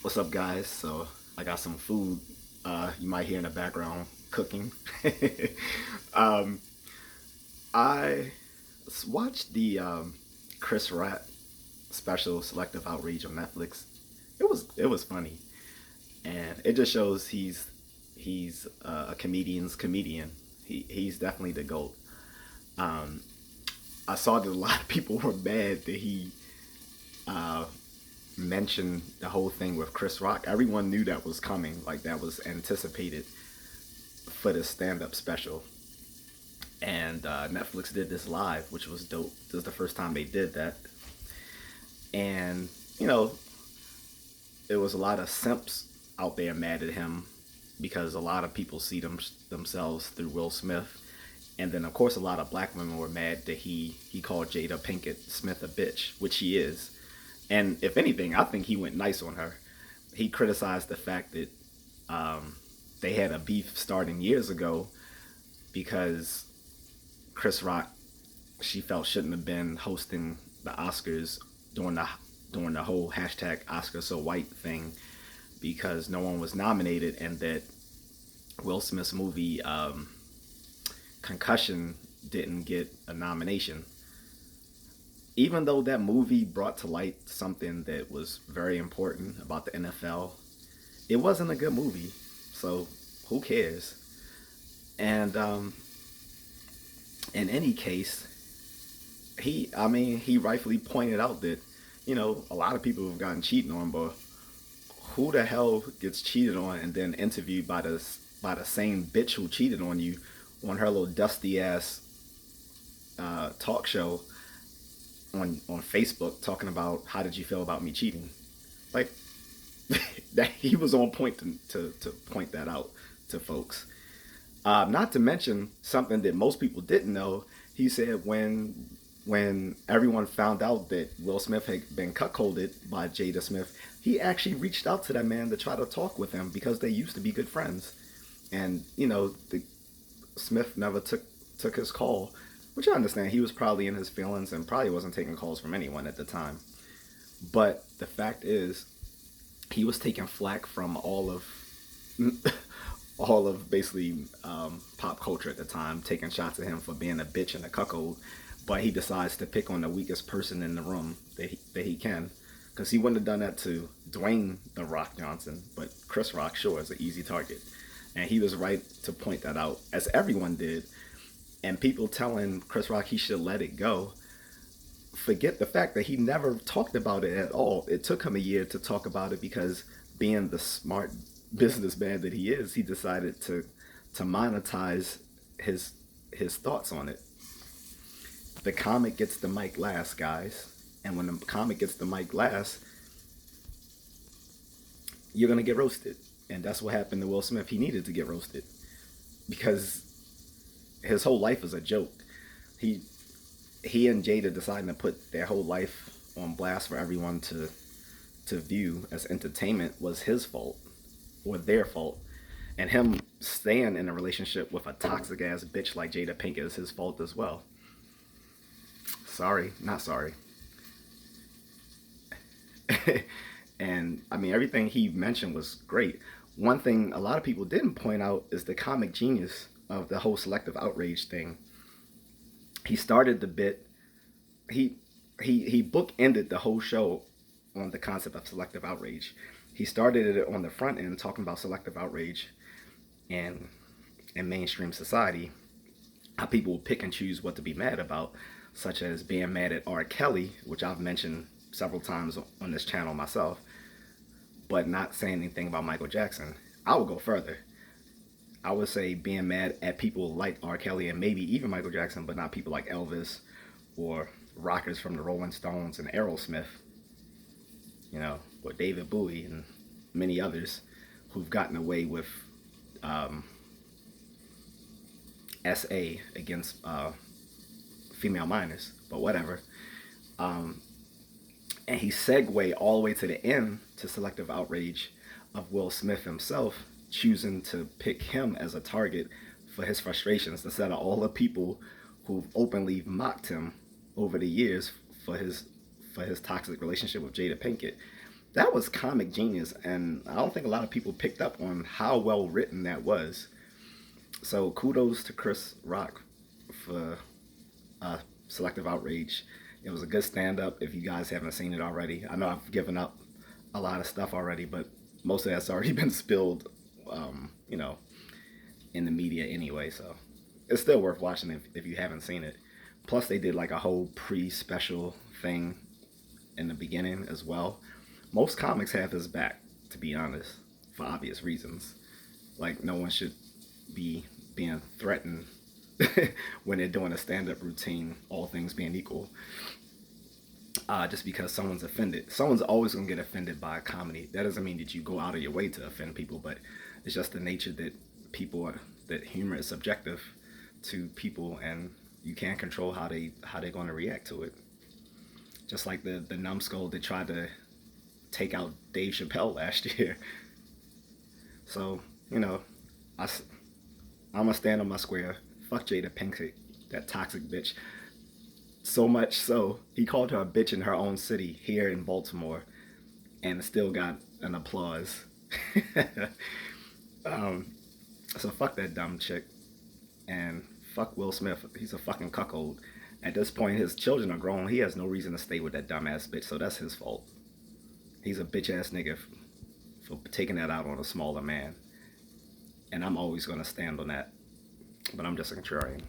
What's up, guys? So I got some food. You might hear in the background cooking. um, I watched the Chris Rock special Selective Outrage on Netflix. It was funny, and it just shows he's a comedian's comedian. He's definitely the GOAT. Um, I saw that a lot of people were mad that he uh, mentioned the whole thing with Chris Rock. Everyone knew that was coming, like that was anticipated for the stand-up special. And Netflix did this live, which was dope. This is the first time they did that, and you know, it was a lot of simps out there mad at him because a lot of people see themselves through Will Smith. And then, of course, a lot of black women were mad that he called Jada Pinkett Smith a bitch, which he is. And if anything, I think he went nice on her. He criticized the fact that they had a beef starting years ago because Chris Rock, she felt, shouldn't have been hosting the Oscars during the whole hashtag Oscar so white thing because no one was nominated, and that Will Smith's movie Concussion didn't get a nomination. Even though that movie brought to light something that was very important about the NFL, it wasn't a good movie. So who cares? And in any case, he rightfully pointed out that, a lot of people have gotten cheated on, but who the hell gets cheated on and then interviewed by the same bitch who cheated on you on her little dusty ass talk show on Facebook talking about how did you feel about me cheating? Like that he was on point to point that out to folks. Not to mention something that most people didn't know. He said when everyone found out that Will Smith had been cuckolded by Jada Smith, he actually reached out to that man to try to talk with him because they used to be good friends. And the Smith never took his call, which I understand. He was probably in his feelings and probably wasn't taking calls from anyone at the time. But the fact is, he was taking flack from all of all of basically pop culture at the time, taking shots at him for being a bitch and a cuckold. But he decides to pick on the weakest person in the room that he can, because he wouldn't have done that to Dwayne the Rock Johnson, but Chris Rock sure is an easy target, and he was right to point that out, as everyone did. And people telling Chris Rock he should let it go forget the fact that he never talked about it at all. It took him a year to talk about it because, being the smart businessman that he is, he decided to monetize his thoughts on it. The comic gets the mic last, guys. And when the comic gets the mic last, you're gonna get roasted. And that's what happened to Will Smith. He needed to get roasted because his whole life is a joke. He he and Jada deciding to put their whole life on blast for everyone to view as entertainment was his fault or their fault. And him staying in a relationship with a toxic ass bitch like Jada Pinkett is his fault as well. Sorry, not sorry. And I mean, everything he mentioned was great. One thing a lot of people didn't point out is the comic genius of the whole Selective Outrage thing. He started the bit. He he bookended the whole show on the concept of Selective Outrage. He started it on the front end talking about Selective Outrage and in mainstream society, how people will pick and choose what to be mad about, such as being mad at R. Kelly, which I've mentioned several times on this channel myself, but not saying anything about Michael Jackson. I would go further. I would say being mad at people like R. Kelly and maybe even Michael Jackson, but not people like Elvis or rockers from the Rolling Stones and Aerosmith, or David Bowie and many others who've gotten away with um, SA against female minors, but whatever. Um, and he segued all the way to the end to Selective Outrage of Will Smith himself choosing to pick him as a target for his frustrations instead of all the people who've openly mocked him over the years for his toxic relationship with Jada Pinkett. That was comic genius, and I don't think a lot of people picked up on how well written that was. So kudos to Chris Rock for uh, Selective Outrage. It was a good stand up if you guys haven't seen it already. I know I've given up a lot of stuff already, but most of that's already been spilled, you know, in the media anyway. So it's still worth watching if you haven't seen it. Plus, they did like a whole pre special thing in the beginning as well. Most comics have his back, to be honest, for obvious reasons. Like, no one should be being threatened when they're doing a stand-up routine, all things being equal, just because someone's offended. Someone's always going to get offended by a comedy. That doesn't mean that you go out of your way to offend people, but it's just the nature that that humor is subjective to people, and you can't control how they're going to react to it. Just like the numbskull that tried to take out Dave Chappelle last year. So, you know, I'm going to stand on my square. Fuck Jada Pinkett, that toxic bitch. So much so, he called her a bitch in her own city here in Baltimore and still got an applause. So fuck that dumb chick. And fuck Will Smith. He's a fucking cuckold. At this point, his children are grown. He has no reason to stay with that dumbass bitch, so that's his fault. He's a bitch ass nigga for taking that out on a smaller man. And I'm always going to stand on that. But I'm just a contrarian.